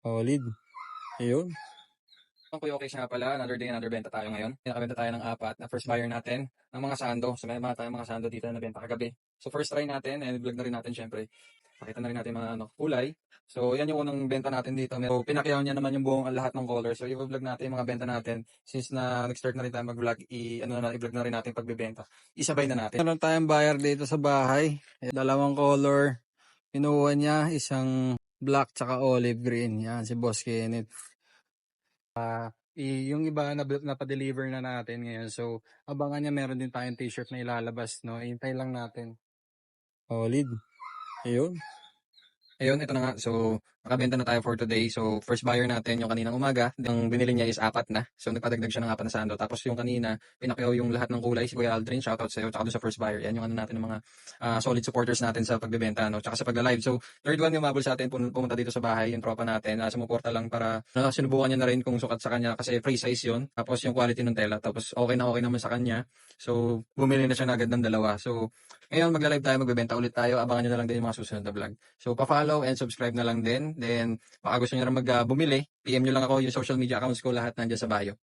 Solid. Ayun. Ang Kuya Okay nga pala, another day, another benta tayo ngayon. Nakabenta tayo ng apat na first buyer natin ng mga sando. So may mga tayong mga sando dito na nabenta kagabi. So first try natin and vlog na rin natin syempre. Pakita na rin natin mga kulay. So yan yung unang benta natin dito. So pinakyaw niya naman yung buong lahat ng color. So i-vlog natin yung mga benta natin. Since na nag-start na rin tayo mag-vlog, i-vlog na rin natin pagbebenta. Isabay na natin. Meron tayong buyer dito sa bahay. Dalawang color. Kinuha niya isang black tsaka olive green. Yan si Boss Kenneth. Yung iba na-deliver na natin ngayon. So, abangan niya meron din tayong t-shirt na ilalabas, no? Hintay lang natin. Solid. Ayun. Ayun, ito na nga. So, nakabenta na tayo for today. So, first buyer natin yung kaninang umaga. Ang binili niya is apat na. So, nagpadagdag siya ng apat na sando. Tapos yung kanina, pinakyaw yung lahat ng kulay. Si Kuya Aldrin, shoutout sa'yo. Tsaka doon sa first buyer. Yan yung ano natin ng mga solid supporters natin sa pagbebenta. No? Tsaka sa pagla-live. So, third one yung umabol sa atin. Pumunta dito sa bahay. Yung tropa natin. Sumuporta lang para sinubukan niya na rin kung sukat sa kanya. Kasi free size yun. Tapos yung quality ng tela. Tapos okay naman sa kanya. So, bumili na siya na agad ng dalawa. So, ngayon magla-live tayo. Magbebenta ulit tayo. Abangan nyo na lang din yung mga susunod na vlog. So, pa-follow and subscribe na lang din. Then, baka gusto nyo na bumili, PM nyo lang ako yung social media accounts ko, lahat nandiyan sa bio.